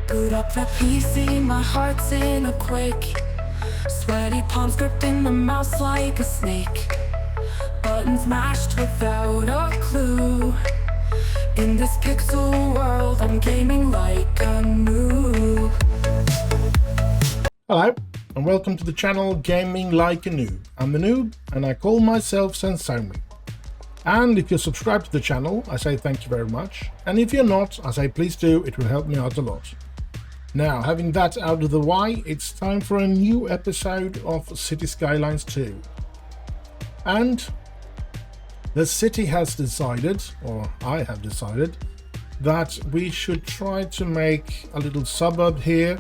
Boot up the PC, my heart's in a quake. Sweaty palms gripping the mouse like a snake. Buttons mashed without a clue. In this pixel world, I'm gaming like a noob. Hello, and welcome to the channel Gaming Like a Noob. I'm the noob, and I call myself XensoVille. And if you're subscribed to the channel, I say thank you very much. And if you're not, I say please do, it will help me out a lot. Now, having that out of the way, it's time for a new episode of CitiesSkylines 2. And the city has decided, or I have decided, that we should try to make a little suburb here.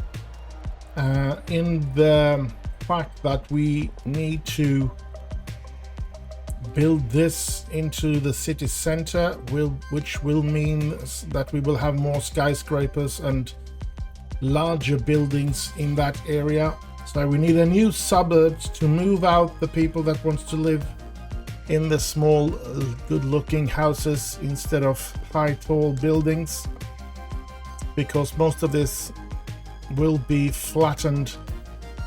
In the fact that we need to build this into the city center, which will mean that we will have more skyscrapers and larger buildings in that area. So we need a new suburb to move out the people that want to live in the small good-looking houses instead of high tall buildings, because most of this will be flattened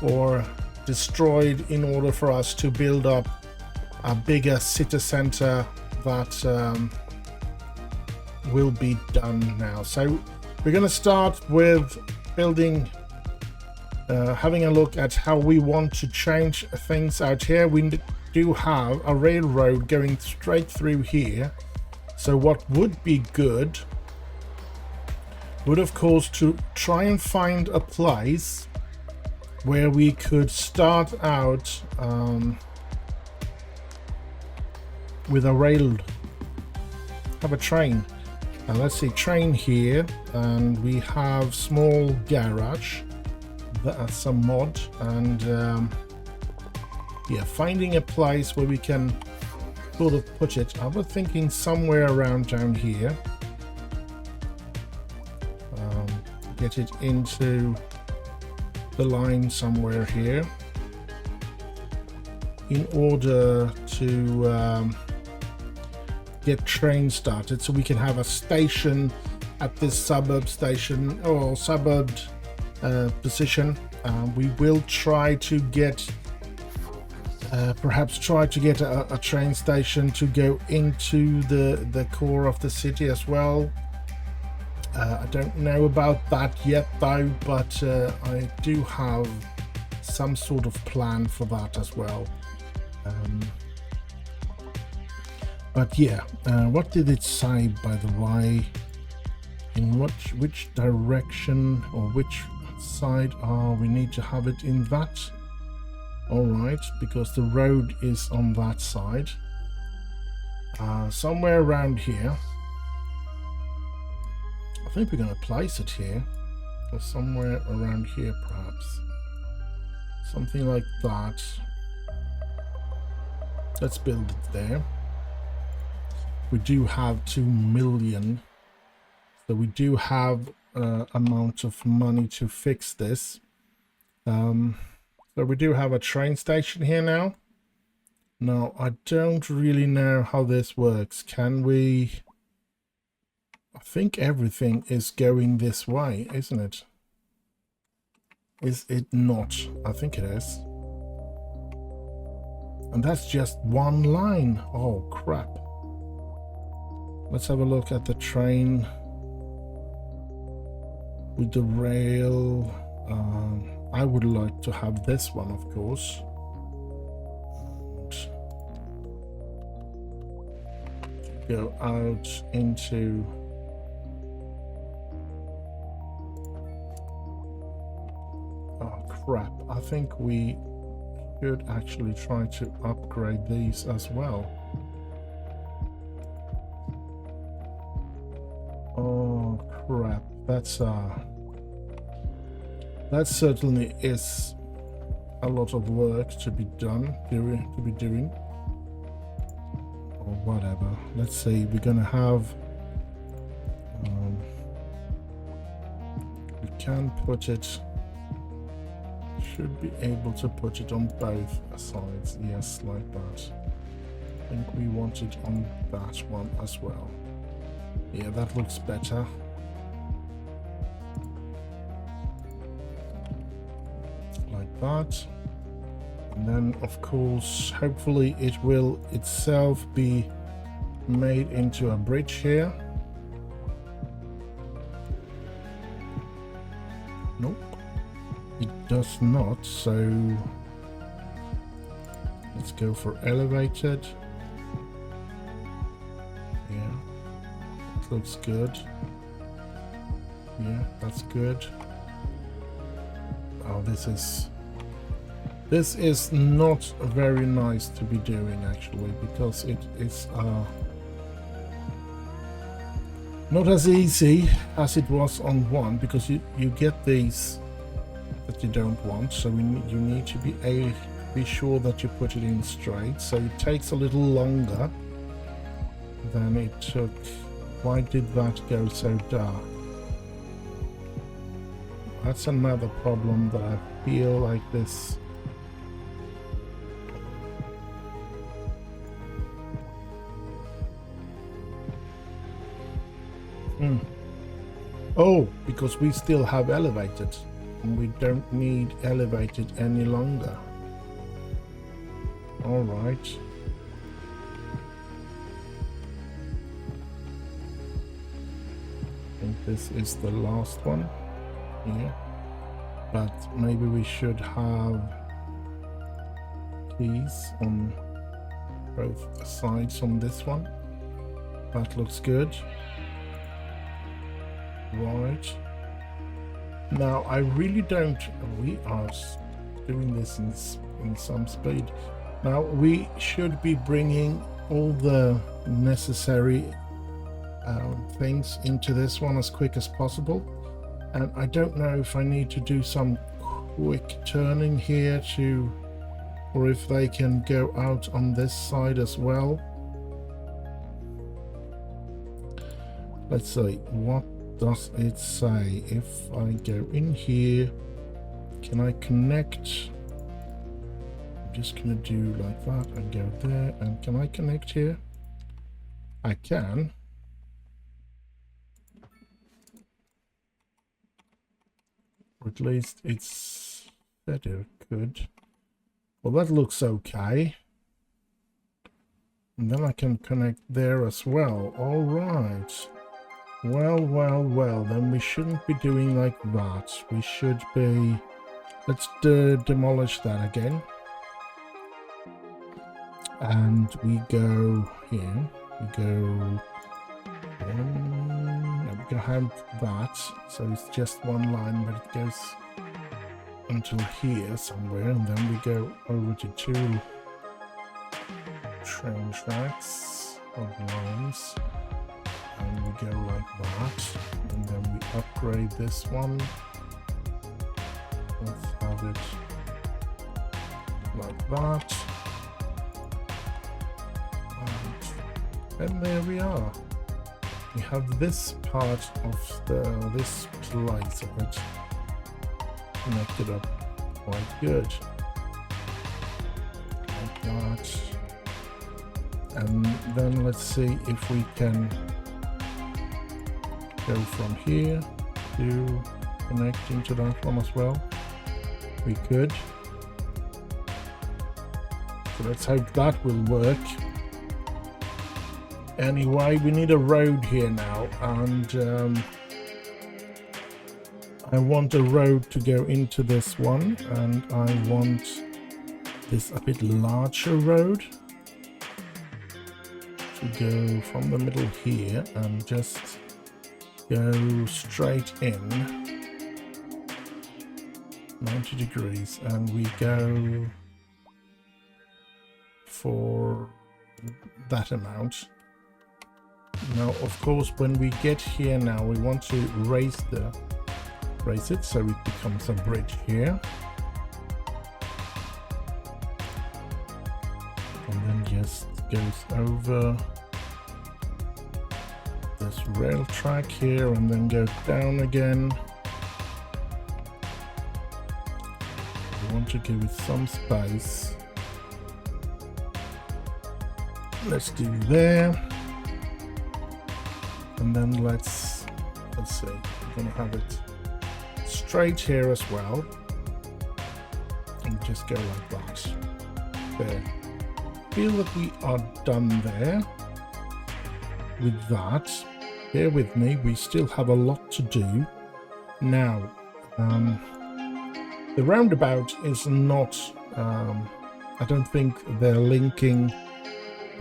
or destroyed in order for us to build up a bigger city center that will be done now. So we're going to start with building, having a look at how we want to change things out here. We do have a railroad going straight through here, so what would be good would of course to try and find a place where we could start out with a rail, have a train. And let's see, train here, and we have small garage, that's a mod, and yeah, finding a place where we can sort of put it. I was thinking somewhere around down here. Get it into the line somewhere here in order to get trains started, so we can have a station at this suburb station or suburb position. We will try to get perhaps try to get a train station to go into the core of the city as well. I don't know about that yet though, but I do have some sort of plan for that as well. But yeah, what did it say, by the way? In which direction or which side? We need to have it in that. All right, because the road is on that side. Somewhere around here. I think we're going to place it here, or somewhere around here perhaps. Something like that. Let's build it there. We do have 2 million, so we do have amount of money to fix this. So we do have a train station here now. Now I don't really know how this works. Can we? I think everything is going this way, isn't it? Is it not? I think it is. And that's just one line. Oh crap. Let's have a look at the train with the rail. I would like to have this one, of course. Go out into crap. I think we should actually try to upgrade these as well. Oh crap, that's that certainly is a lot of work to be done, doing or whatever. Let's see, we're gonna have we can put it, should be able to put it on both sides. Yes, like that. I think we want it on that one as well. Yeah, that looks better. that. And then of course hopefully it will itself be made into a bridge here. Nope, it does not. So let's go for elevated. Yeah, it looks good. Yeah, that's good. Oh, this is not very nice to be doing actually, because it is not as easy as it was on 1, because you get these that you don't want, so you need to be sure that you put it in straight, so it takes a little longer than it took. Why did that go so dark? That's another problem that I feel like this. Oh, because we still have elevated and we don't need elevated any longer. All right. I think this is the last one. Yeah, but maybe we should have keys on both sides on this one. That looks good. Right. Now I really don't. We are doing this in some speed. Now we should be bringing all the necessary things into this one as quick as possible. And I don't know if I need to do some quick turning here or if they can go out on this side as well. Let's see, what does it say? If I go in here, can I connect? I'm just gonna do like that and go there. And can I connect here? I can. Or at least it's better. Good. Well, that looks okay. And then I can connect there as well. All right. Well, then we shouldn't be doing like that. We should be... Let's demolish that again. And we go here. We go... we're gonna have that, so it's just one line, but it goes until here somewhere, and then we go over to 2 train tracks of lines, and we go like that, and then we upgrade this one. Let's have it like that, and there we are. We have this part of this slice of it connected up quite good, like that. And then let's see if we can go from here to connect into that one as well. We could. So let's hope that will work. Anyway, we need a road here now, and I want a road to go into this one, and I want this a bit larger road to go from the middle here and just go straight in 90 degrees, and we go for that amount. Now, of course, when we get here now, we want to raise it so it becomes a bridge here, and then just goes over this rail track here, and then go down again. We want to give it some space. Let's do there. And then let's see, we're gonna have it straight here as well. and just go like that. There. Feel that we are done there with that. Bear with me, we still have a lot to do. Now, the roundabout is not, I don't think they're linking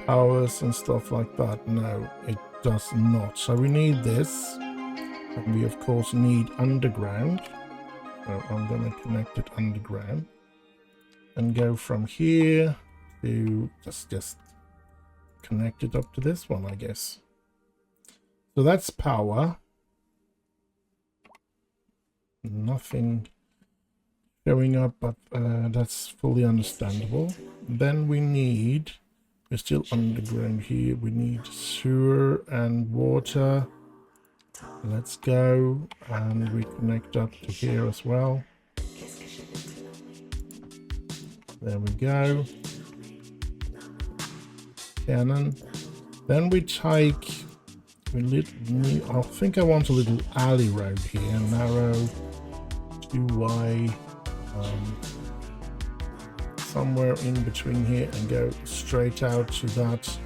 powers and stuff like that. No, it does not. So we need this, and we of course need underground. So I'm going to connect it underground and go from here to just connect it up to this one, I guess. So that's power. Nothing showing up, but that's fully understandable. Then we're still underground here. We need sewer and water. Let's go, and we connect up to here as well. There we go. Cannon. Then we take I think I want a little alley road here, narrow, 2Y, somewhere in between here, and go straight out to that.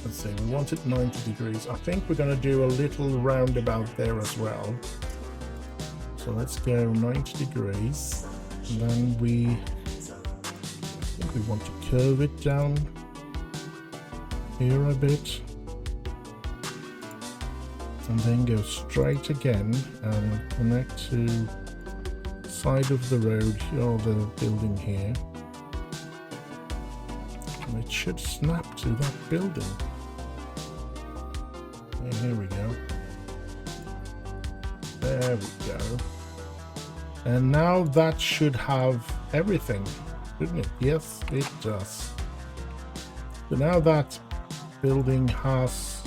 Let's see, we want it 90 degrees. I think we're going to do a little roundabout there as well. So let's go 90 degrees, and then we want to curve it down here a bit, and then go straight again and connect to side of the road or the building here, and it should snap to that building. Yeah, here we go. There we go. And now that should have everything, shouldn't it? Yes, it does. So now that building has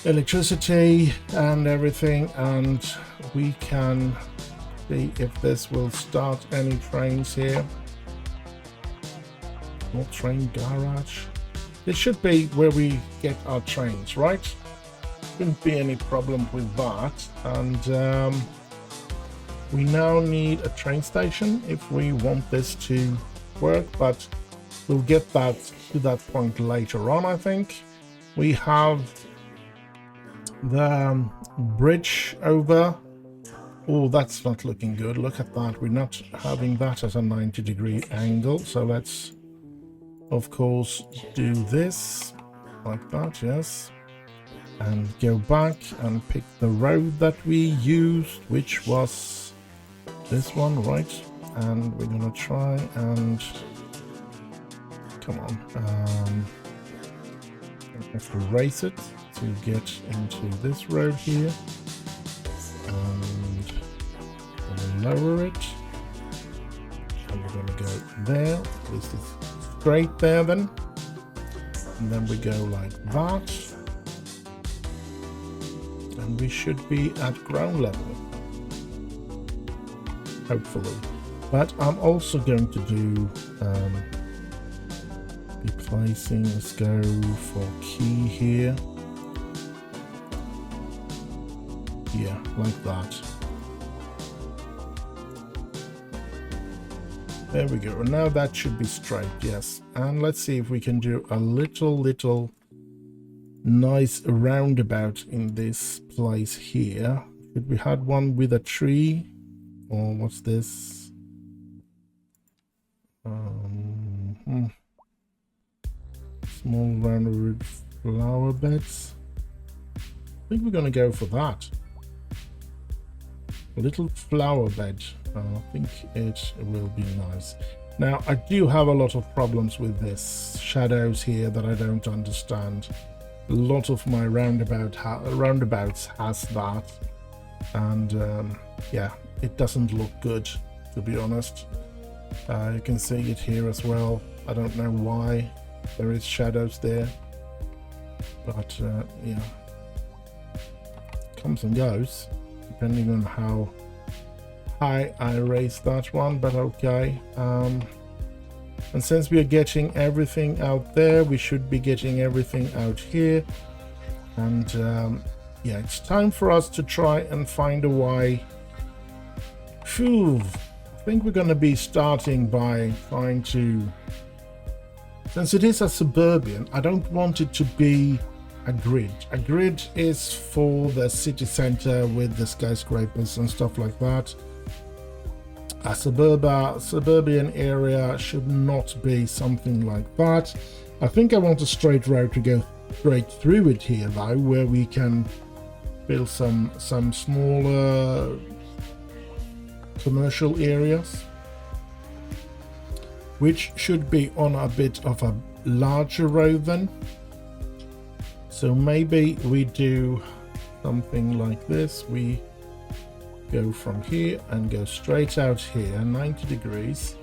electricity and everything, and we can see if this will start any trains here. More train garage. It should be where we get our trains, right? Shouldn't be any problem with that. And we now need a train station if we want this to work, but we'll get that to that point later on, I think. We have the bridge over. Oh, that's not looking good. Look at that. We're not having that at a 90-degree angle. So let's, of course, do this like that, yes. And go back and pick the road that we used, which was this one, right? And we're gonna try and come on, I have to race it to get into this road here, and we'll lower it, and we're gonna go there. This is straight there then, and then we go like that, and we should be at ground level, hopefully. But I'm also going to do be placing, let's go for key here. Yeah, like that. There we go. And now that should be straight, yes. And let's see if we can do a little nice roundabout in this place here. If we had one with a tree, or what's this? Small rounded flower beds. I think we're going to go for that. A little flower bed. I think it will be nice. Now, I do have a lot of problems with this. Shadows here that I don't understand. A lot of my roundabouts has that. And yeah, it doesn't look good, to be honest. You can see it here as well. I don't know why there is shadows there, but yeah, comes and goes depending on how high I raise that one, but okay. And since we are getting everything out there, we should be getting everything out here, and yeah, it's time for us to try and find a way. Phew, I think we're going to be starting by trying to, since it is a suburban, I don't want it to be a grid. A grid is for the city center with the skyscrapers and stuff like that. A suburban area should not be something like that. I think I want a straight road to go straight through it here though, where we can build some smaller commercial areas, which should be on a bit of a larger road then. So maybe we do something like this. We go from here and go straight out here 90 degrees,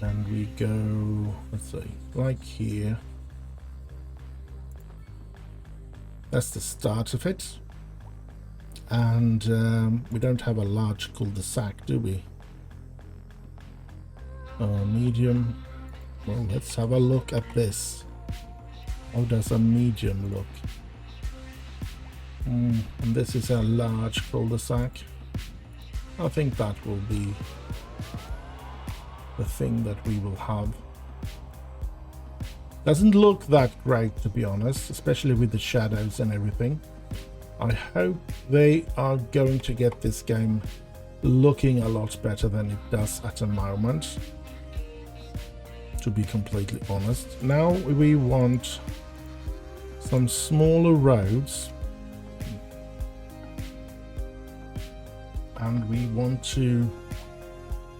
and we go, let's see, like here. That's the start of it. And we don't have a large cul-de-sac, do we? Medium. Well, let's have a look at this. How does a medium look? And this is a large cul-de-sac. I think that will be the thing that we will have. Doesn't look that great, to be honest, especially with the shadows and everything. I hope they are going to get this game looking a lot better than it does at the moment, to be completely honest. Now we want some smaller roads, and we want to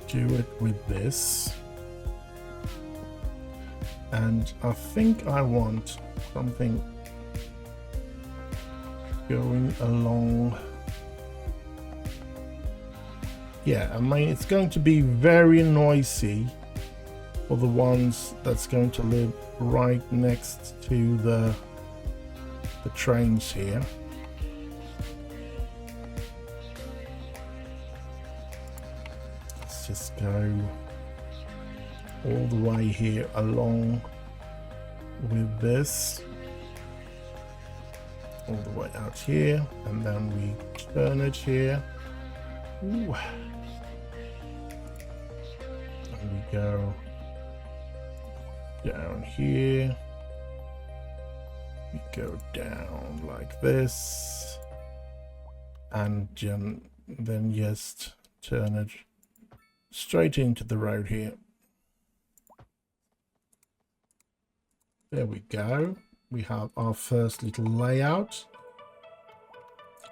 do it with this. And I think I want something going along. Yeah, I mean, it's going to be very noisy for the ones that's going to live right next to the trains here. Let's just go all the way here along with this, all the way out here, and then we turn it here. Ooh. And we go down here, we go down like this, and then just turn it straight into the road here. There we go. We have our first little layout.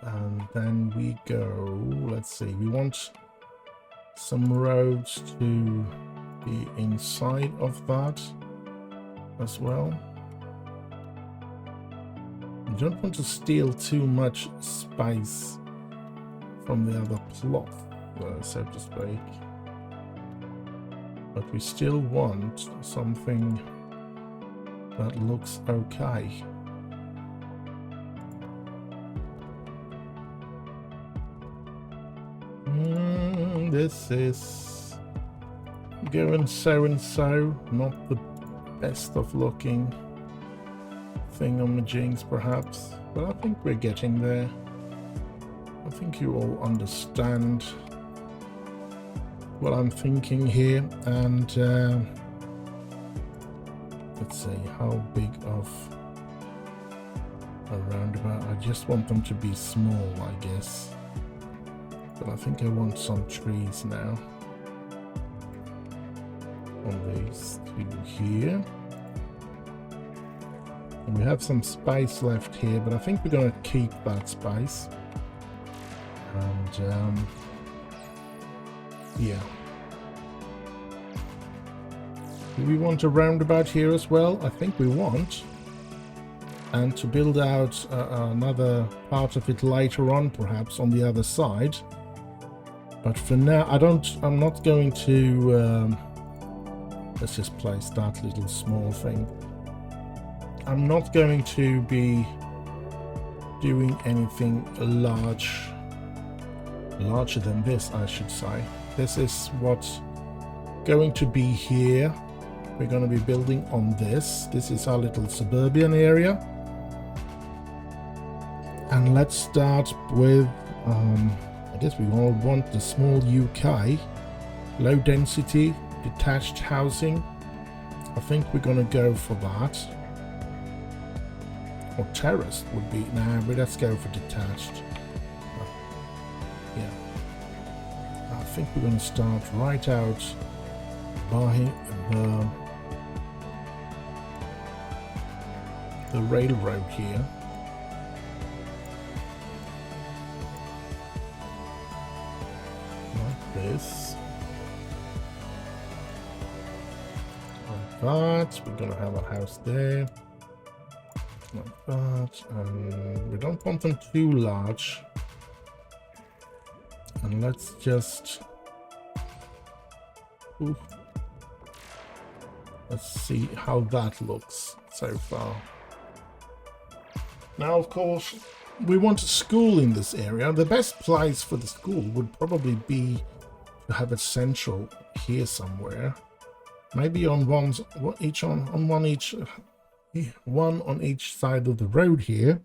And then we go, let's see, we want some roads to be inside of that as well. We don't want to steal too much space from the other plot, so to speak. But we still want something that looks okay. This is going so and so, not the best of looking thingamajigs perhaps, but I think we're getting there. I think you all understand what I'm thinking here, and let's see, how big of a roundabout. I just want them to be small, I guess. But I think I want some trees now on these two here. And we have some space left here, but I think we're going to keep that space. And yeah. Do we want a roundabout here as well? I think we want. And to build out another part of it later on, perhaps on the other side. But for now, I'm not going to, let's just place that little small thing. I'm not going to be doing anything larger than this, I should say. This is what's going to be here. We're going to be building on this. This is our little suburban area. And let's start with, I guess we all want the small UK, low density, detached housing. I think we're gonna go for that. Or terraced would be, nah, but let's go for detached. Yeah. I think we're gonna start right out by the railroad here. Like this. Like that. We're gonna have a house there. Like that. And we don't want them too large. And let's just... Ooh. Let's see how that looks so far. Now, of course, we want a school in this area. The best place for the school would probably be to have it central here somewhere. Maybe on one on each side of the road here.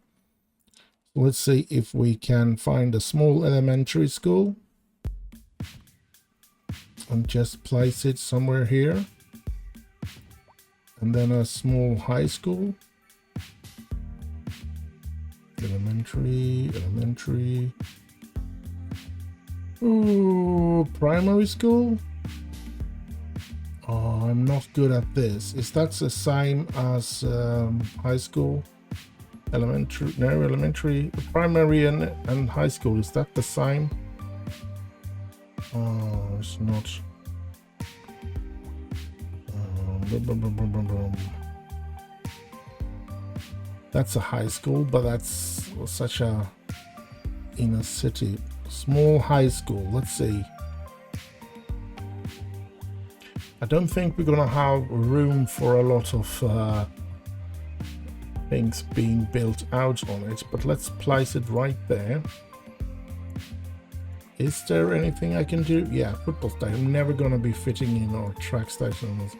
Let's see if we can find a small elementary school and just place it somewhere here. And then a small high school. Elementary. Ooh, primary school? Oh, I'm not good at this. Is that the same as high school? Elementary, no, elementary, primary and high school, is that the same? Oh, it's not. That's a high school, but that's such a inner city. Small high school, let's see. I don't think we're gonna have room for a lot of things being built out on it, but let's place it right there. Is there anything I can do? Yeah, football stadium. I'm never gonna be fitting in our track stations,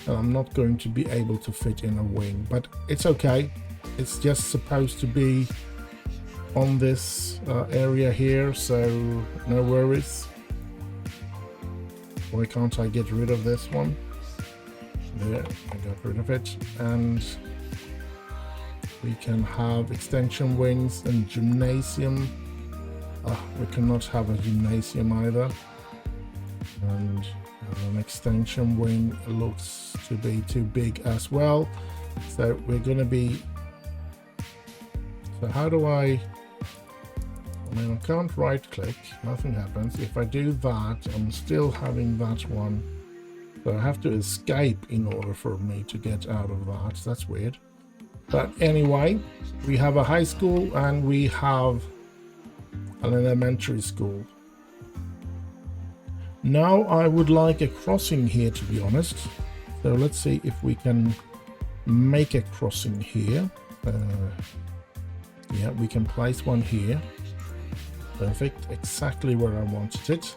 and I'm not going to be able to fit in a wing, but it's okay. It's just supposed to be on this area here, so no worries. Why can't I get rid of this one? There, I got rid of it. And we can have extension wings and gymnasium. We cannot have a gymnasium either. And an extension wing looks to be too big as well. So we're going to be... So how do I mean, I can't right click, nothing happens. If I do that, I'm still having that one. So I have to escape in order for me to get out of that. That's weird. But anyway, we have a high school and we have an elementary school. Now I would like a crossing here, to be honest. So let's see if we can make a crossing here. Yeah, we can place one here. Perfect, exactly where I wanted it,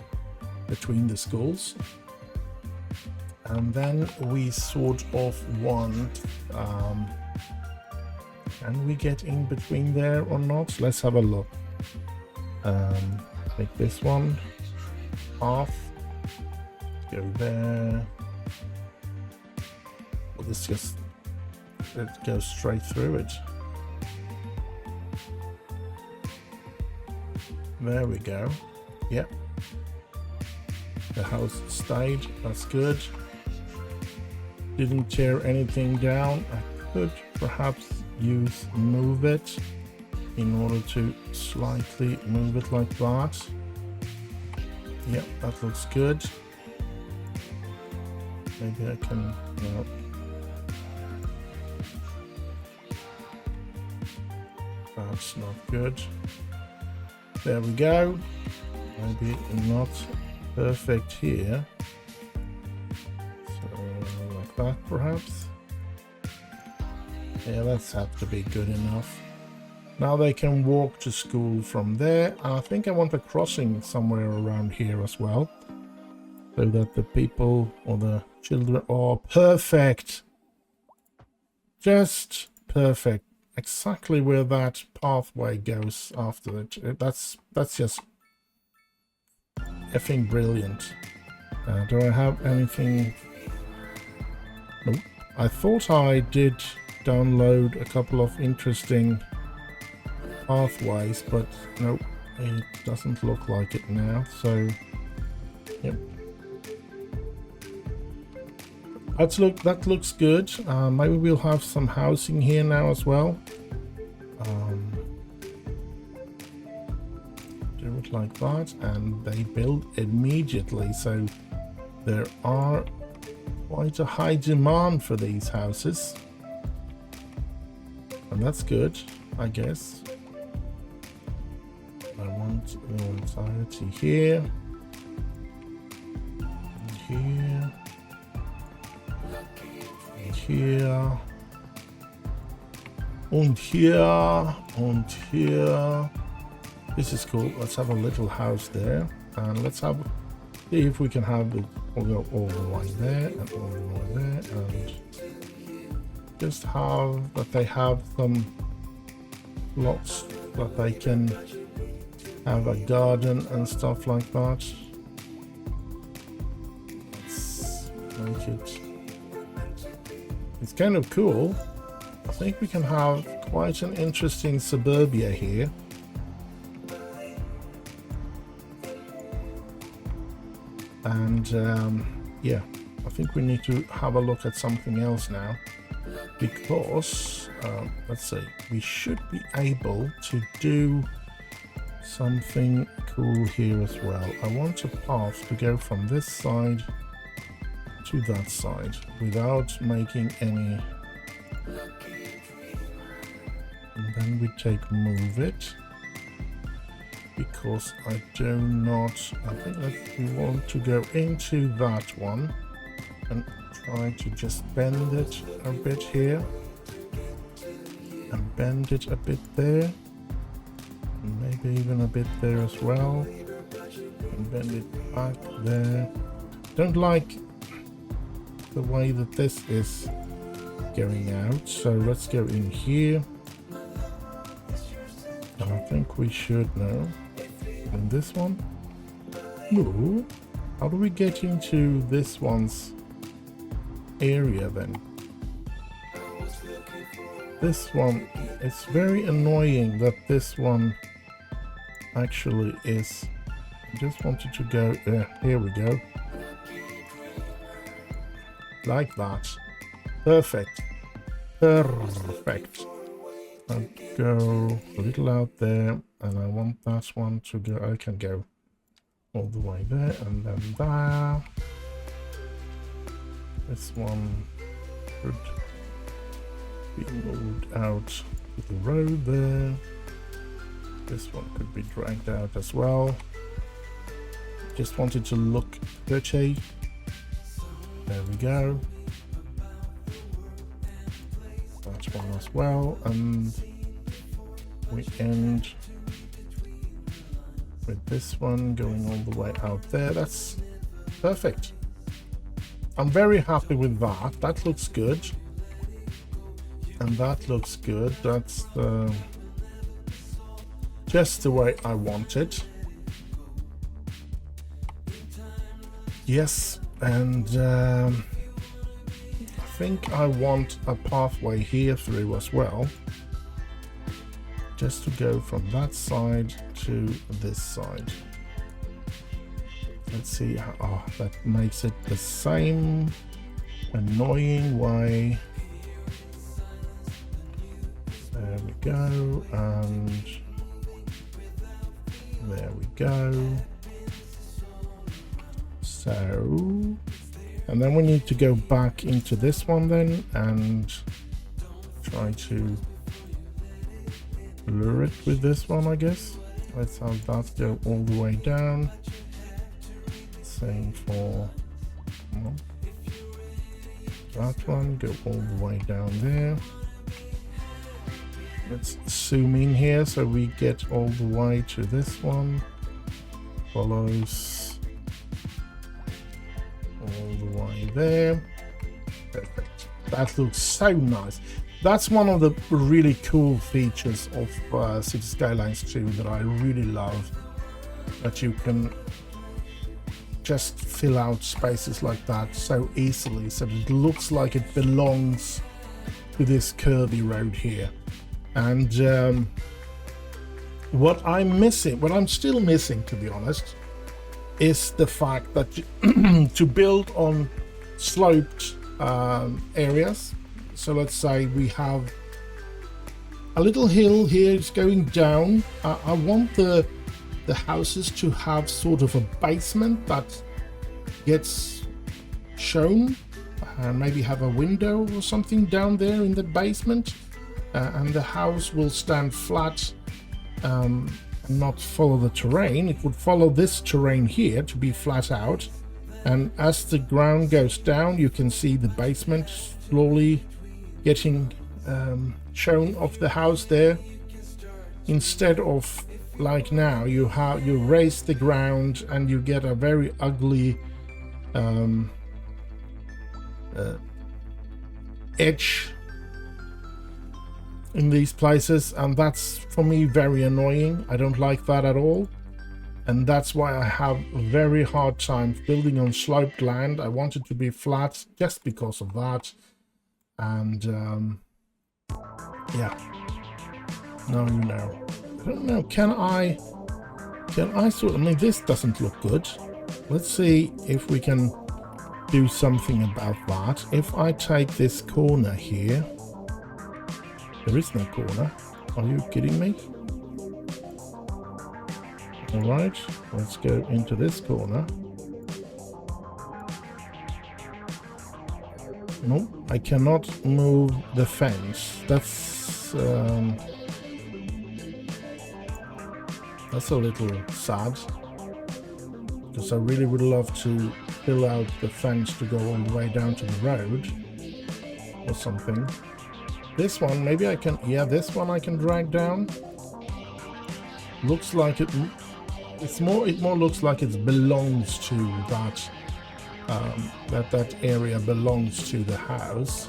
between the schools. And then we sort of want, can we get in between there or not? Let's have a look. Make this one off, go there. Well, this just, it goes straight through it. There we go. Yep. The house stayed. That's good. Didn't tear anything down. I could perhaps use move it in order to slightly move it like that. Yep, that looks good. Maybe I can, no. That's not good. There we go. Maybe not perfect here. So like that perhaps. Yeah, that's have to be good enough. Now they can walk to school from there. And I think I want a crossing somewhere around here as well. So that the people or the children are perfect. Just perfect. exactly where that pathway goes after it. That's just effing brilliant. Do I have anything? Nope. I thought I did download a couple of interesting pathways, but nope, it doesn't look like it now. So, yep. That looks good. Maybe we'll have some housing here now as well. Do it like that, and they build immediately. So there are quite a high demand for these houses, and that's good, I guess. I want the entirety here, and here, and here, and here, and here. This is cool. Let's have a little house there, and let's see if we can have it go all the way there and all the way there, and just have that they have some lots that they can have a garden and stuff like that. Let's make it. It's kind of cool. I think we can have quite an interesting suburbia here. And yeah, I think we need to have a look at something else now, because let's see, we should be able to do something cool here as well. I want a path to go from this side to that side without making any, and then we move it, because I do not, I think that we want to go into that one and try to just bend it a bit here and bend it a bit there, and maybe even a bit there as well, and bend it back there. Don't like the way that this is going out, so let's go in here, and I think we should now. And this one? Ooh, how do we get into this one's area then? This one, it's very annoying that this one actually is. I just wanted to go there. Here we go. Like that. Perfect. Perfect. I'll go a little out there, and I want that one to go. I can go all the way there, and then there. This one could be moved out to the road there. This one could be dragged out as well. Just wanted to look pretty. There we go. That one as well, and we end with this one going all the way out there. That's perfect. I'm very happy with that. That looks good, and that looks good. That's just the way I want it. Yes, and I think I want a pathway here through as well, just to go from that side to this side. Let's see how, oh, that makes it the same annoying way. There we go, and there we go. So, and then we need to go back into this one then and try to lure it with this one, I guess. Let's have that go all the way down. Same for that one, go all the way down there. Let's zoom in here so we get all the way to this one. Follows all the way there. Perfect. That looks so nice. that's one of the really cool features of City Skylines 2 that I really love, that you can just fill out spaces like that so easily, so that it looks like it belongs to this curvy road here. And what I'm still missing, to be honest, is the fact that to build on sloped areas. So let's say we have a little hill here, it's going down. I want the houses to have sort of a basement that gets shown, and maybe have a window or something down there in the basement, and the house will stand flat and not follow the terrain. It would follow this terrain here to be flat out, and as the ground goes down you can see the basement slowly getting shown off the house there, instead of like now you raise the ground and you get a very ugly edge in these places, and that's for me very annoying. I don't like that at all, and that's why I have a very hard time building on sloped land. I want it to be flat just because of that. And yeah, now you know. I don't know, can I sort of, I mean, this doesn't look good. Let's see if we can do something about that. If I take this corner here, there is no corner. Are you kidding me? All right, let's go into this corner. No, I cannot move the fence. That's a little sad, because I really would love to fill out the fence to go all the way down to the road or something. This one, maybe I can, yeah, this one I can drag down. Looks like it more looks like it belongs to that, that area belongs to the house.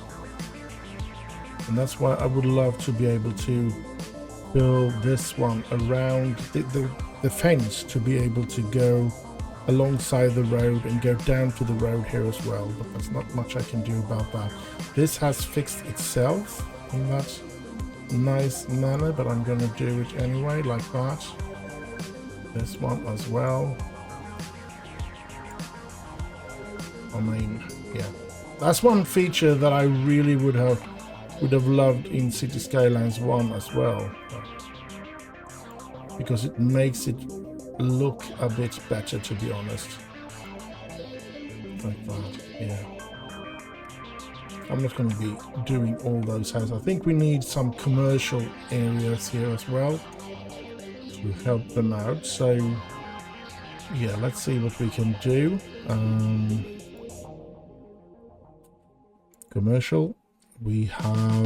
And that's why I would love to be able to build this one around the fence, to be able to go alongside the road and go down to the road here as well, but there's not much I can do about that. This has fixed itself in that nice manner, but I'm gonna do it anyway, like that. This one as well. I mean, yeah, that's one feature that I really would have loved in City Skylines 1 as well, because it makes it look a bit better, to be honest. Like that, yeah. I'm not going to be doing all those houses. I think we need some commercial areas here as well to help them out. So yeah, let's see what we can do. Commercial, we have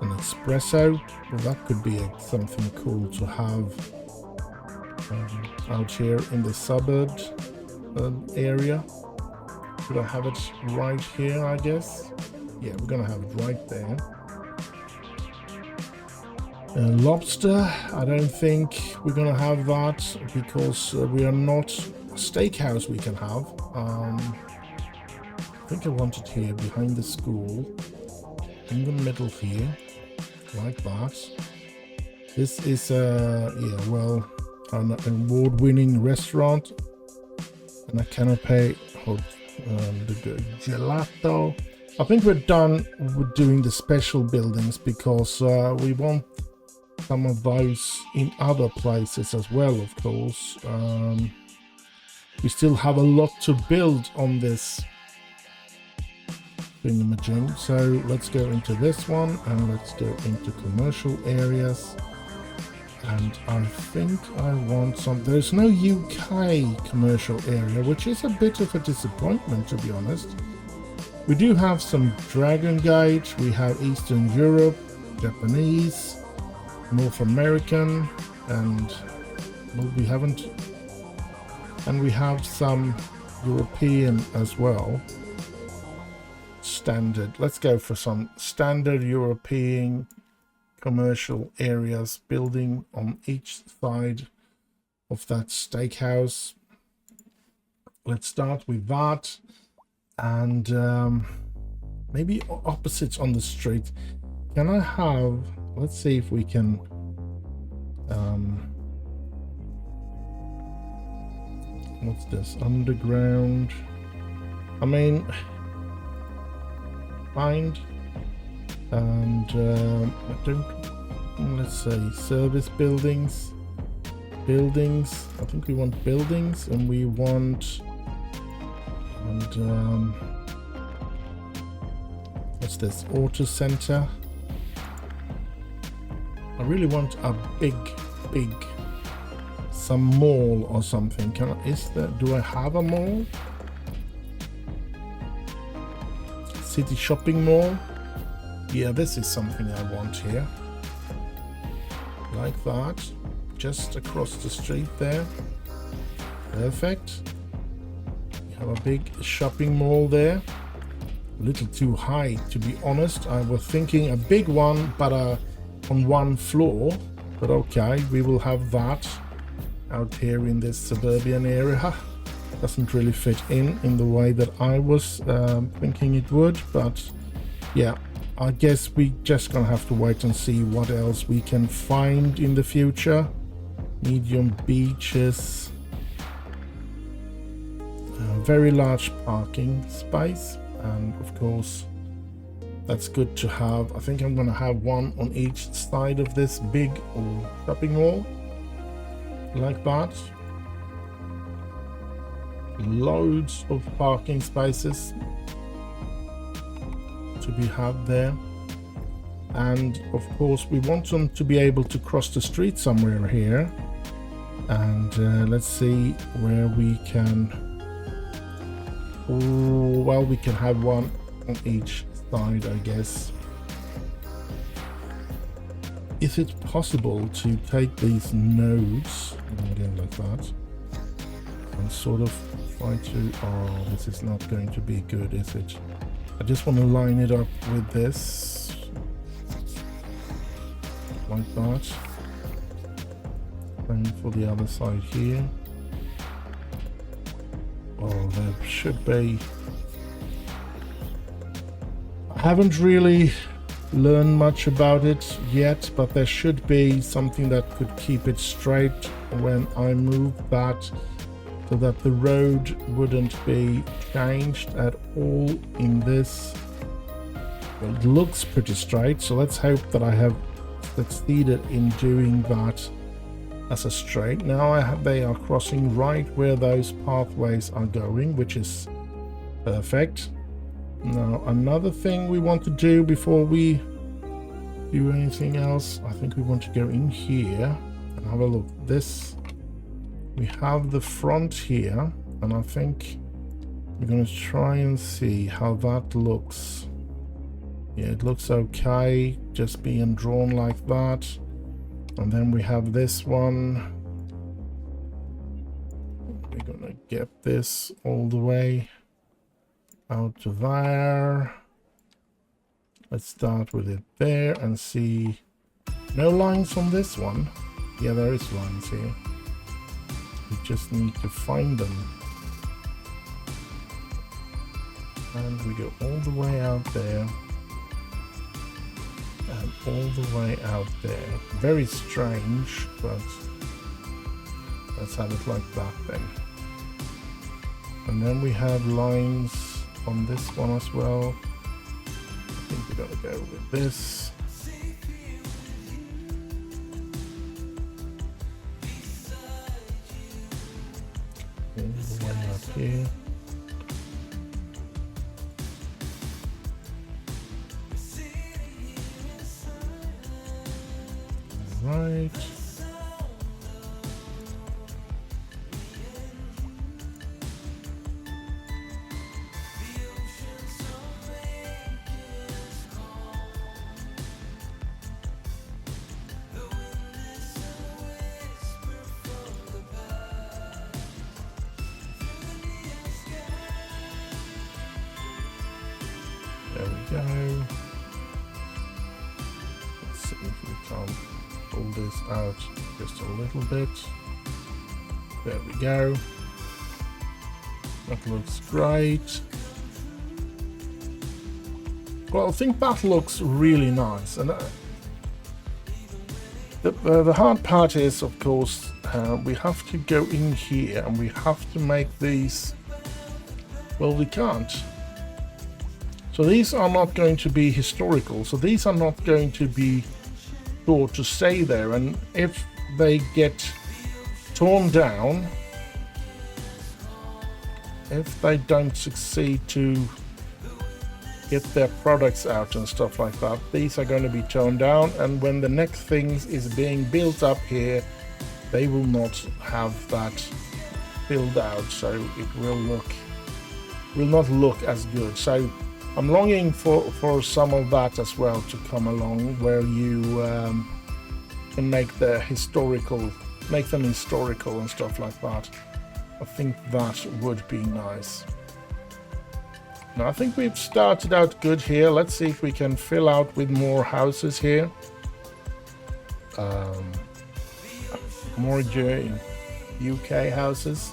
an espresso. Well, that could be something cool to have out here in the suburbs area. Should I have it right here, I guess? Yeah, we're gonna have it right there. Lobster, I don't think we're gonna have that, because we are not a steakhouse we can have. I think I want it here behind the school, in the middle here, like that. This is yeah, well, an award-winning restaurant, and I cannot pay the gelato. I think we're done with doing the special buildings, because we want some of those in other places as well, of course. We still have a lot to build on this thingamajig. So let's go into this one, and let's go into commercial areas. And I think I want some, there's no UK commercial area, which is a bit of a disappointment, to be honest. We do have some Dragon Gate, we have Eastern Europe, Japanese, North American, and well, we haven't, and we have some European as well. standard. Let's go for some standard European commercial areas, building on each side of that steakhouse. Let's start with that, and maybe opposites on the street. Can I have, let's see if we can what's this, underground? I mean, find, and I don't, let's say service buildings. I think we want buildings, and we want, and what's this, auto center. I really want a big some mall or something. Do I have a mall? City shopping mall. Yeah, this is something I want here, like that, just across the street there. Perfect. We have a big shopping mall there. A little too high, to be honest. I was thinking a big one, but on one floor. But okay, we will have that out here in this suburban area. Doesn't really fit in the way that I was thinking it would, but yeah, I guess we just gonna have to wait and see what else we can find in the future. Medium beaches, very large parking space, and of course that's good to have. I think I'm gonna have one on each side of this big shopping mall, like that. Loads of parking spaces to be had there, and of course we want them to be able to cross the street somewhere here, and let's see where we can, well, we can have one on each side, I guess. Is it possible to take these nodes again like that and sort of try to, oh, this is not going to be good, is it? I just want to line it up with this like that. And for the other side here, oh, there should be, I haven't really learned much about it yet, but there should be something that could keep it straight when I move that, so that the road wouldn't be changed at all in this. Well, it looks pretty straight, so let's hope that I have succeeded in doing that as a straight. Now they are crossing right where those pathways are going, which is perfect. Now another thing we want to do before we do anything else, I think we want to go in here and have a look. This, we have the front here, and I think we're going to try and see how that looks. Yeah, it looks okay, just being drawn like that. And then we have this one. We're going to get this all the way out to there. Let's start with it there and see. No lines on this one. Yeah, there is lines here. We just need to find them. And we go all the way out there. And all the way out there. Very strange, but let's have it like that then. And then we have lines on this one as well. I think we're gonna go with this. All the way up here. Right. this out just a little bit. There we go. That looks great. Well, I think that looks really nice. And the hard part is, of course, we have to go in here and we have to make these. Well, we can't. So these are not going to be historical. So these are not going to be thought to stay there. And if they get torn down, if they don't succeed to get their products out and stuff like that, these are going to be torn down, and when the next thing is being built up here, they will not have that filled out, so it will not look as good. So I'm longing for some of that as well to come along, where you can make them historical and stuff like that. I think that would be nice. Now, I think we've started out good here. Let's see if we can fill out with more houses here. More UK houses.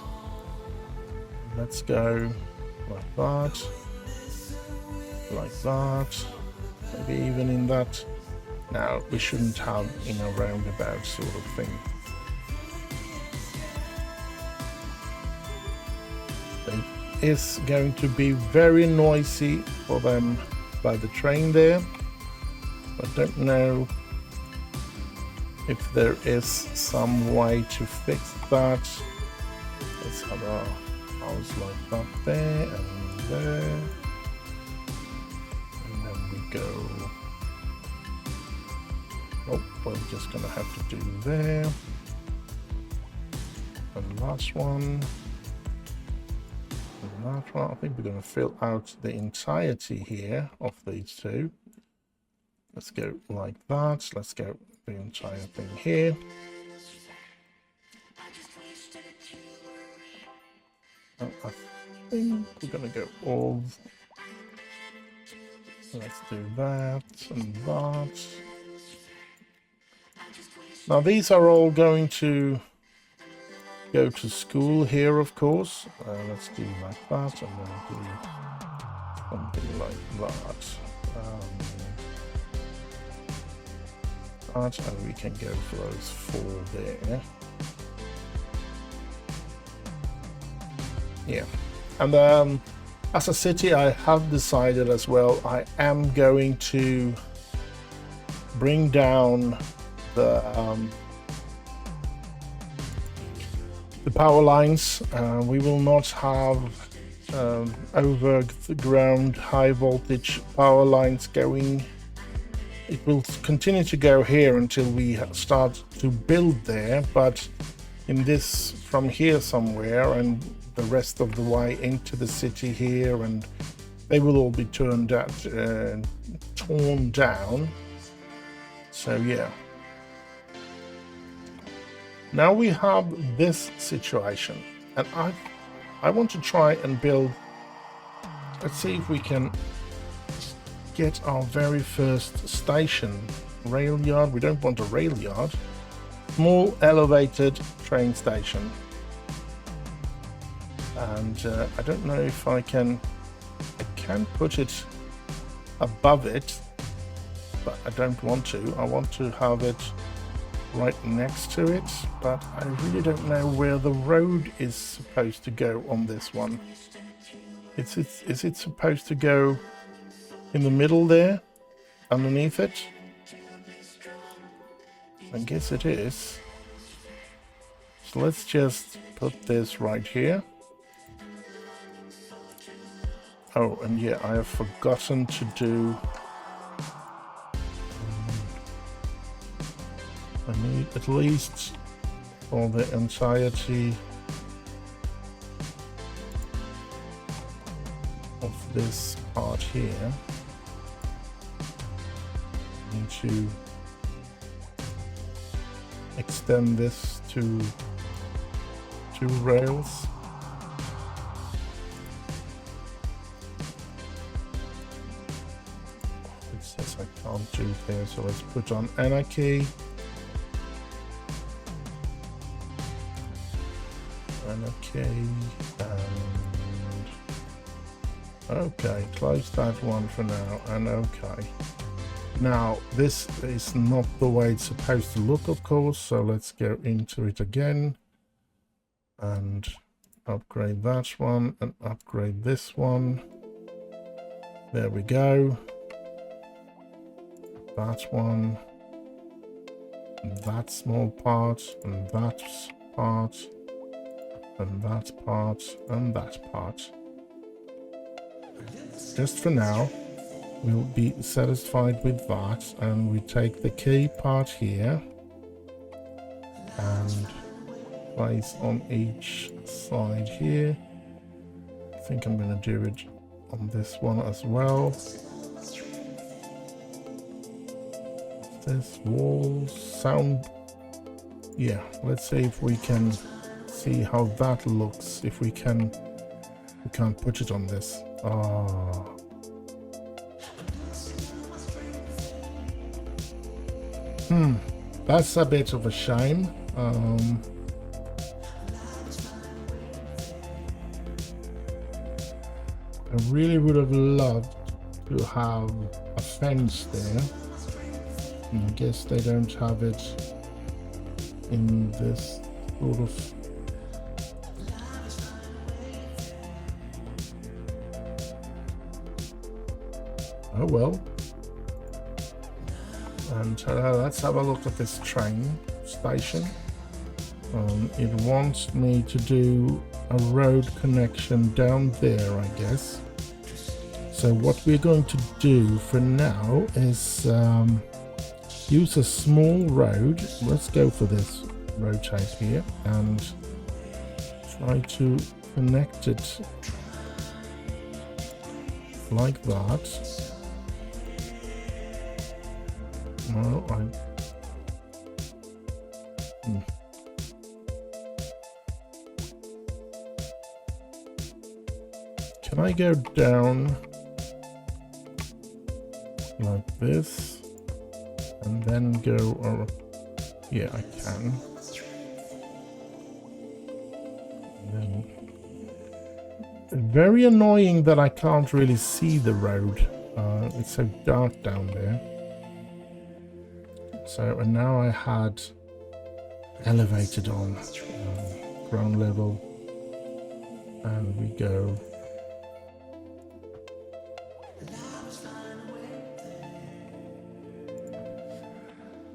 Let's go like that. Like that. Maybe even in that. Now, we shouldn't have in a roundabout sort of thing. Is going to be very noisy for them by the train there. I don't know if there is some way to fix that. Let's have a house like that there and there, and then we go. Oh, we're just gonna have to do there. And last one. That one. I think we're going to fill out the entirety here of these two. Let's go like that. Let's go the entire thing here. I think we're going to go all. Let's do that and that. Now these are all going to go to school here, of course. Let's do like that, and then do something like that. And we can go for those 4 there. Yeah, and as a city, I have decided as well, I am going to bring down the power lines. We will not have over the ground high voltage power lines going. It will continue to go here until we start to build there, but in this from here somewhere and the rest of the way into the city here, and they will all be torn down. So yeah. Now we have this situation, and I want to try and build. Let's see if we can get our very first station. Rail yard. We don't want a rail yard. Small elevated train station. And I don't know if I can put it above it, but I don't want to. I want to have it right next to it, but I really don't know where the road is supposed to go on this one. Is it supposed to go in the middle there, underneath it? I guess it is. So let's just put this right here. Oh, and yeah, I have forgotten to do. I need at least for the entirety of this part here. I need to extend this to 2 rails. It says I can't do there, so let's put on anarchy. And okay, and okay, close that one for now, and okay. Now this is not the way it's supposed to look, of course, so let's go into it again and upgrade that one and upgrade this one. There we go. That one, that small part, and that part, and that part, and that part. Just for now, we'll be satisfied with that, and we take the key part here and place on each side here. I think I'm going to do it on this one as well. This walls sound, yeah, let's see if we can see how that looks. If we can't put it on this. That's a bit of a shame. I really would have loved to have a fence there. And I guess they don't have it in this sort of oh well. And let's have a look at this train station. It wants me to do a road connection down there, I guess. So what we're going to do for now is use a small road. Let's go for this road type here and try to connect it like that. No, Can I go down like this and then go, or yeah, I can. And then, very annoying that I can't really see the road. It's so dark down there. So, and now I had elevated on ground level, and we go.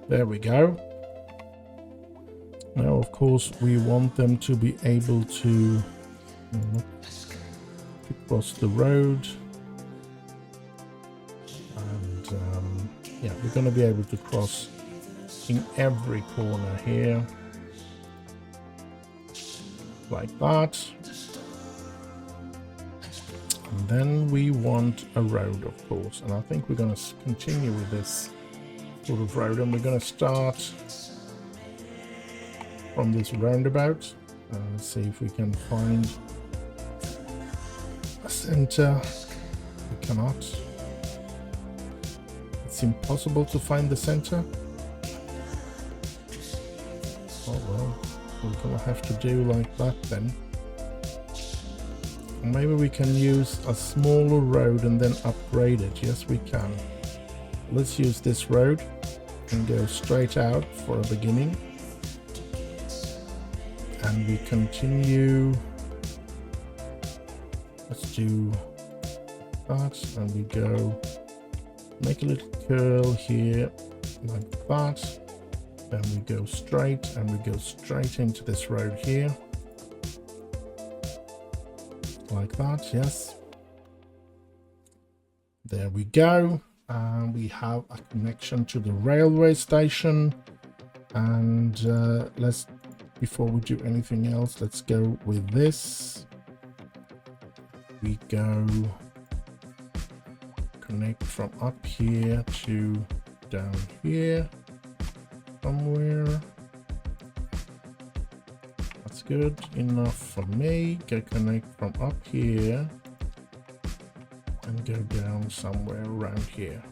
There we go. Now, of course, we want them to be able to cross the road. And yeah, we're going to be able to cross in every corner here. Like that. And then we want a road, of course. And I think we're going to continue with this sort of road, and we're going to start from this roundabout. Let's see if we can find a center. We cannot. It's impossible to find the center. Oh well, we're going to have to do like that then. Maybe we can use a smaller road and then upgrade it. Yes, we can. Let's use this road and go straight out for a beginning. And we continue. Let's do that, and we go make a little curl here like that. Then we go straight, and we go straight into this road here. Like that, yes. There we go. We have a connection to the railway station, and let's, before we do anything else, let's go with this. We go connect from up here to down here somewhere. That's good enough for me. Go connect from up here and go down somewhere around here.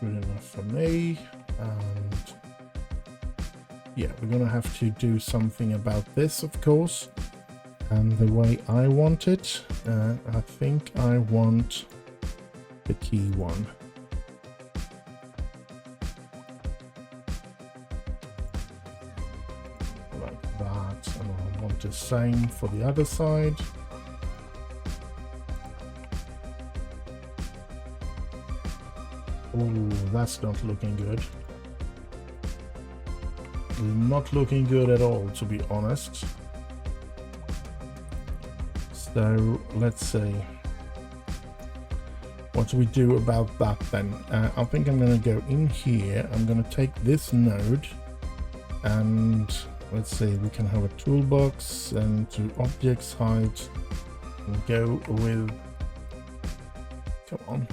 Good enough for me. And yeah, we're gonna have to do something about this, of course, and the way I want it. I think I want the key one. Like that, and I want the same for the other side. Oh, that's not looking good. Not looking good at all, to be honest. So let's see. What do we do about that then? I think I'm going to go in here. I'm going to take this node and let's see, we can have a toolbox and to objects height and go with, come on,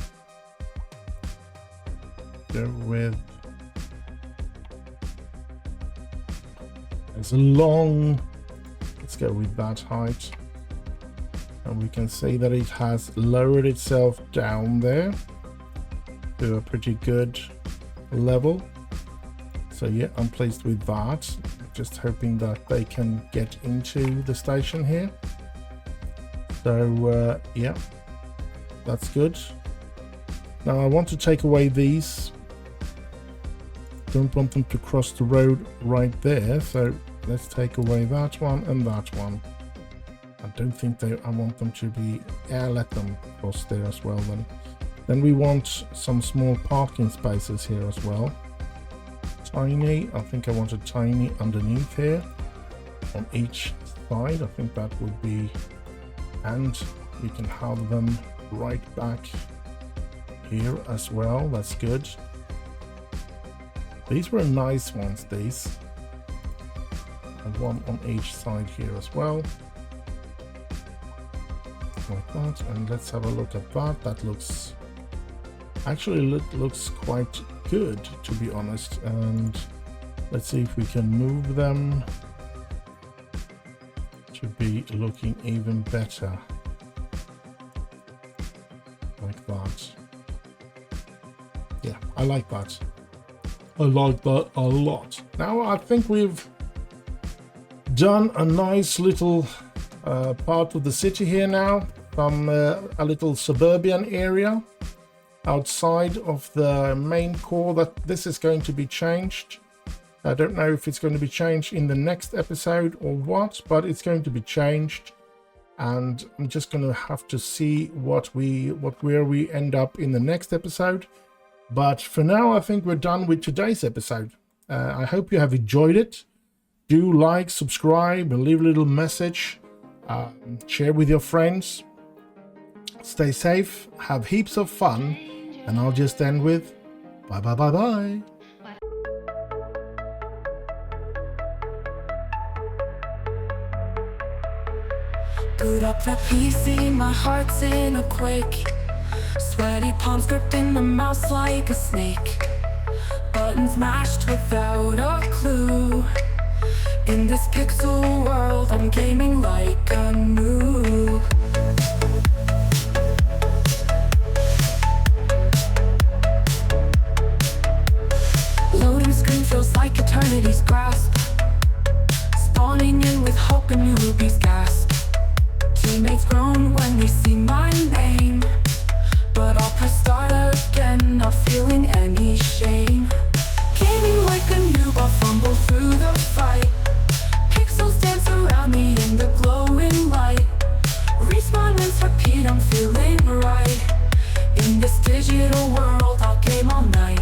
go with, it's a long, let's go with that height. And we can see that it has lowered itself down there to a pretty good level. So yeah, I'm pleased with that. Just hoping that they can get into the station here. So yeah, that's good. Now I want to take away these. Don't want them to cross the road right there. So let's take away that one and that one. I don't think I want them to be, let them cross there as well then. Then we want some small parking spaces here as well. Tiny, I think I want a tiny underneath here on each side. I think that would be, and we can have them right back here as well. That's good. These were nice ones, these. And one on each side here as well. Like that, and let's have a look at that. That looks actually looks quite good, to be honest. And let's see if we can move them to be looking even better, like that. Yeah, I like that. I like that a lot. Now I think we've done a nice little part of the city here now. From a little suburban area outside of the main core. That this is going to be changed. I don't know if it's going to be changed in the next episode or what, but it's going to be changed, and I'm just going to have to see where we end up in the next episode. But for now, I think we're done with today's episode. I hope you have enjoyed it. Do like, subscribe, and leave a little message. Share with your friends. Stay safe, have heaps of fun, and I'll just end with bye bye bye bye. Boot up the PC, my heart's in a quake. Sweaty palms gripping the mouse like a snake. Buttons mashed without a clue. In this pixel world, I'm gaming like a noob. Loading screen feels like eternity's grasp. Spawning in with hope and newbies gasp. Teammates groan when they see my name, but I'll press start again, not feeling any shame. Gaming like a noob, I'll fumble through the fight. Pixels dance around me in the glowing light. Respawn, rinse, repeat, I'm feeling right. In this digital world, I'll game all night.